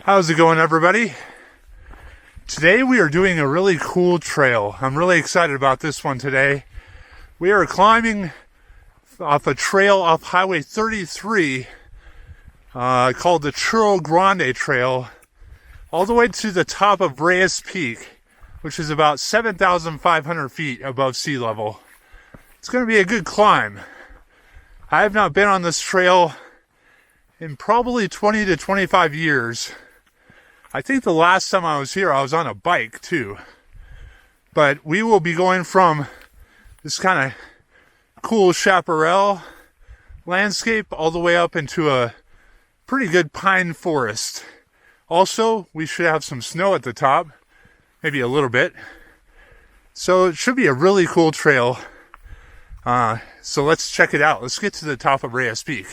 How's it going, everybody? Today we are doing a really cool trail. I'm really excited about this one today. We are climbing off a trail off Highway 33 called the Chorro Grande Trail all the way to the top of Reyes Peak, which is about 7,500 feet above sea level. It's going to be a good climb. I have not been on this trail in probably 20 to 25 years. I think the last time I was here, I was on a bike too. But we will be going from this kind of cool chaparral landscape all the way up into a pretty good pine forest. Also, we should have some snow at the top, maybe a little bit. So it should be a really cool trail. So let's check it out. Let's get to the top of Reyes Peak.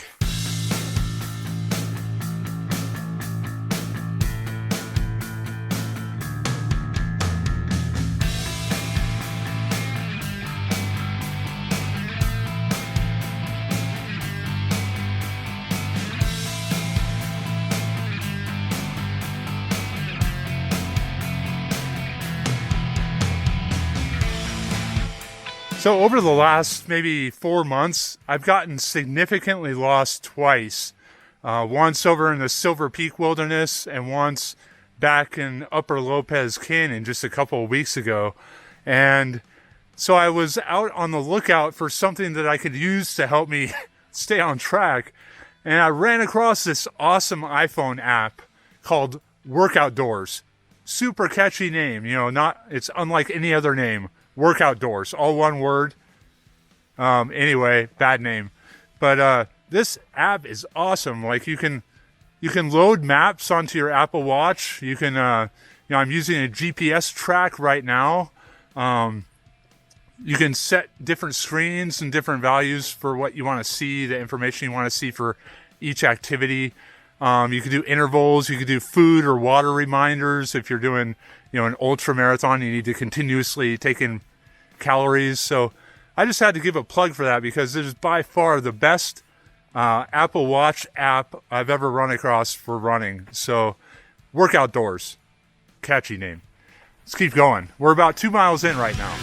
So over the last maybe 4 months, I've gotten significantly lost twice. Once over in the Silver Peak Wilderness and once back in Upper Lopez Canyon just a couple of weeks ago. And so I was out on the lookout for something that I could use to help me stay on track. And I ran across this awesome iPhone app called Workoutdoors. Super catchy name, it's unlike any other name. Workoutdoors, all one word. Anyway, bad name. But this app is awesome. Like you can load maps onto your Apple Watch. You can, I'm using a GPS track right now. You can set different screens and different values for what you want to see, the information you want to see for each activity. You can do intervals. You can do food or water reminders. If you're doing, an ultra marathon, you need to continuously take in calories. So I just had to give a plug for that because it is by far the best Apple Watch app I've ever run across for running. So Workoutdoors, catchy name. Let's keep going. We're about 2 miles in right now.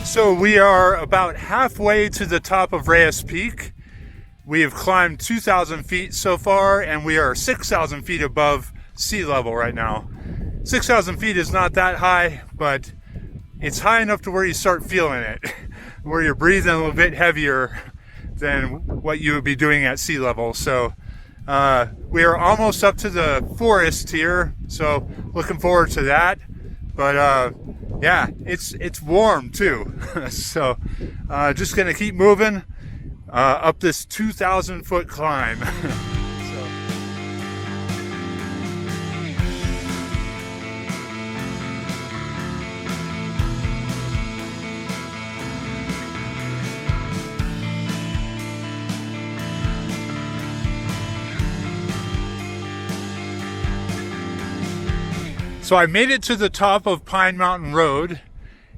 So we are about halfway to the top of Reyes Peak. We have climbed 2,000 feet so far, and we are 6,000 feet above sea level right now. 6,000 feet is not that high, but it's high enough to where you start feeling it, where you're breathing a little bit heavier than what you would be doing at sea level. So we are almost up to the forest here, so looking forward to that. But yeah, it's warm too. So just gonna keep moving up this 2,000 foot climb. So I made it to the top of Pine Mountain Road,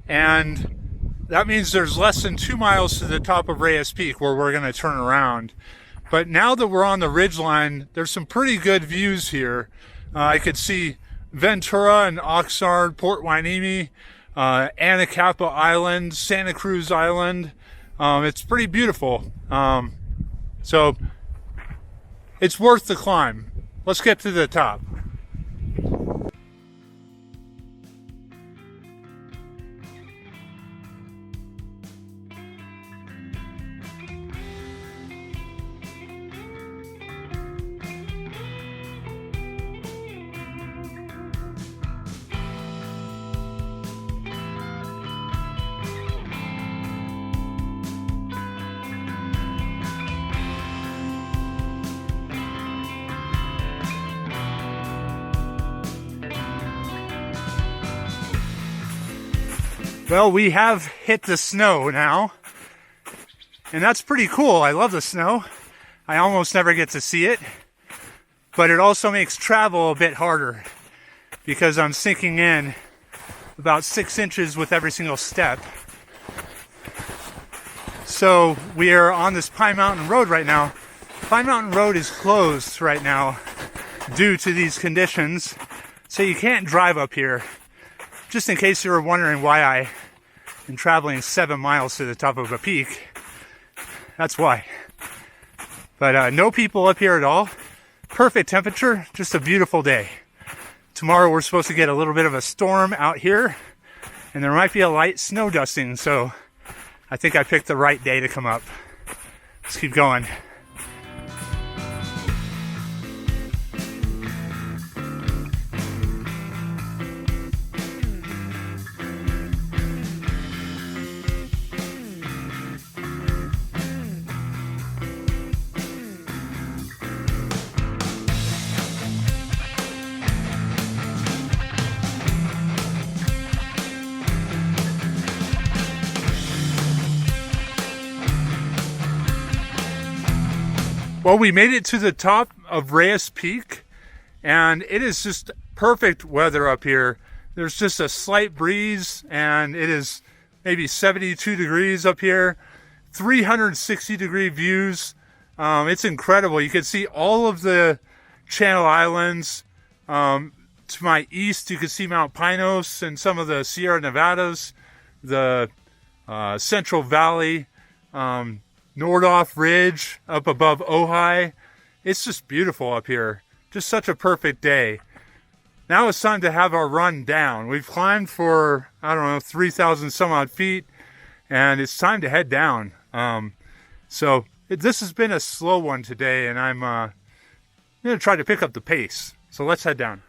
and that means there's less than 2 miles to the top of Reyes Peak where we're going to turn around. But now that we're on the ridgeline, there's some pretty good views here. I could see Ventura and Oxnard, Port Hueneme, Anacapa Island, Santa Cruz Island. It's pretty beautiful. So it's worth the climb. Let's get to the top. Well, we have hit the snow now, and that's pretty cool. I love the snow. I almost never get to see it, but it also makes travel a bit harder because I'm sinking in about 6 inches with every single step. So we are on this Pine Mountain Road right now. Pine Mountain Road is closed right now due to these conditions, so you can't drive up here. Just in case you were wondering why I am traveling 7 miles to the top of a peak, that's why. But no people up here at all. Perfect temperature, just a beautiful day. Tomorrow we're supposed to get a little bit of a storm out here, and there might be a light snow dusting, so I think I picked the right day to come up. Let's keep going. Well, we made it to the top of Reyes Peak, and it is just perfect weather up here. There's just a slight breeze, and it is maybe 72 degrees up here, 360-degree views. It's incredible. You can see all of the Channel Islands. To my east, you can see Mount Pinos and some of the Sierra Nevadas, the Central Valley, Nordoff Ridge up above Ojai. It's just beautiful up here. Just such a perfect day. Now it's time to have our run down. We've climbed for, I don't know, 3,000 some odd feet, and it's time to head down. This has been a slow one today, and I'm going to try to pick up the pace. So let's head down.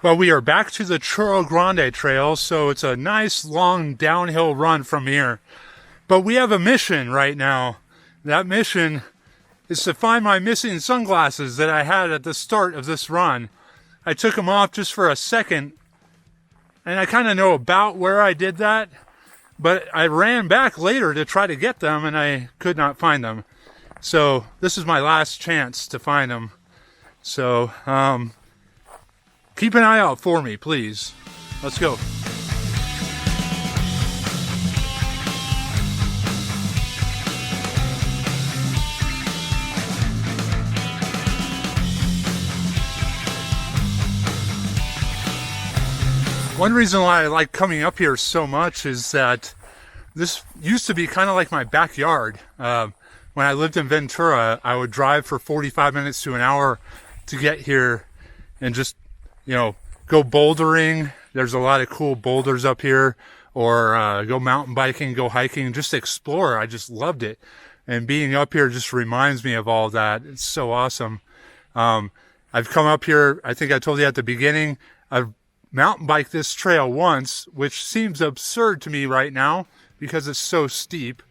Well, we are back to the Chorro Grande Trail, so it's a nice long downhill run from here. But we have a mission right now. That mission is to find my missing sunglasses that I had at the start of this run. I took them off just for a second, and I kind of know about where I did that, but I ran back later to try to get them, and I could not find them. So this is my last chance to find them. So keep an eye out for me, please. Let's go. One reason why I like coming up here so much is that this used to be kind of like my backyard. When I lived in Ventura, I would drive for 45 minutes to an hour to get here and just, go bouldering. There's a lot of cool boulders up here, or go mountain biking, go hiking, just explore. I just loved it. And being up here just reminds me of all that. It's so awesome. I've come up here, I think I told you at the beginning, I've mountain biked this trail once, which seems absurd to me right now because it's so steep,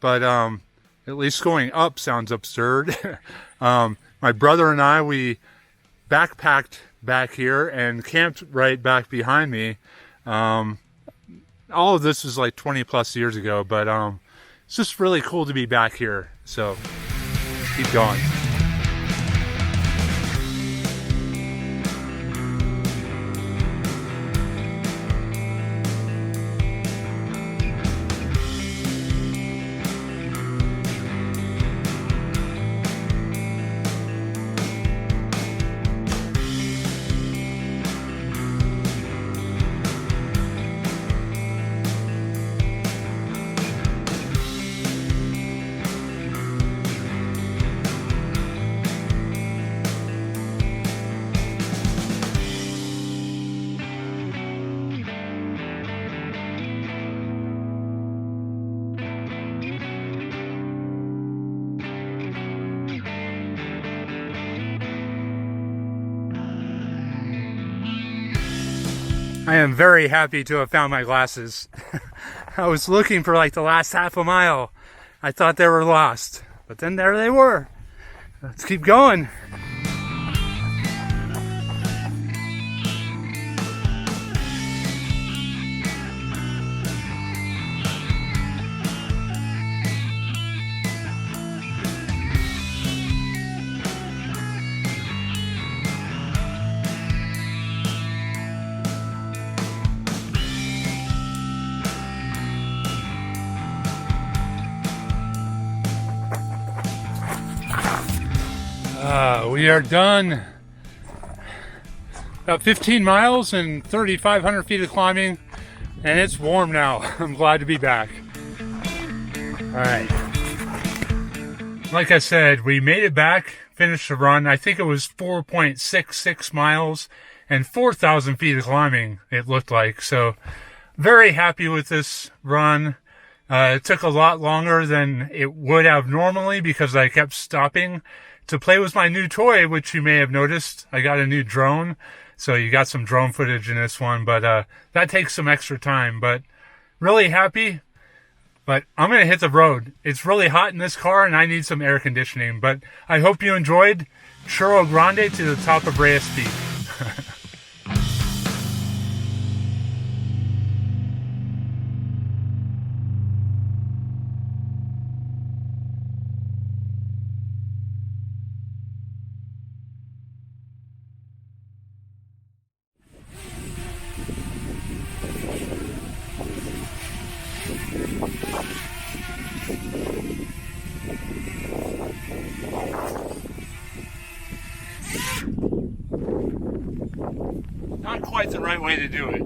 but at least going up sounds absurd. My brother and I, we backpacked back here and camped right back behind me. All of this is like 20 plus years ago, but it's just really cool to be back here. So keep going. I am very happy to have found my glasses. I was looking for like the last half a mile. I thought they were lost, but then there they were. Let's keep going. We are done. About 15 miles and 3,500 feet of climbing, and it's warm now. I'm glad to be back. All right. Like I said, we made it back, finished the run. I think it was 4.66 miles and 4,000 feet of climbing, it looked like. So very happy with this run. It took a lot longer than it would have normally because I kept stopping to play with my new toy, which you may have noticed. I got a new drone, so you got some drone footage in this one, but that takes some extra time. But really happy. But I'm going to hit the road. It's really hot in this car, and I need some air conditioning. But I hope you enjoyed Chorro Grande to the top of Reyes Peak. Not quite the right way to do it.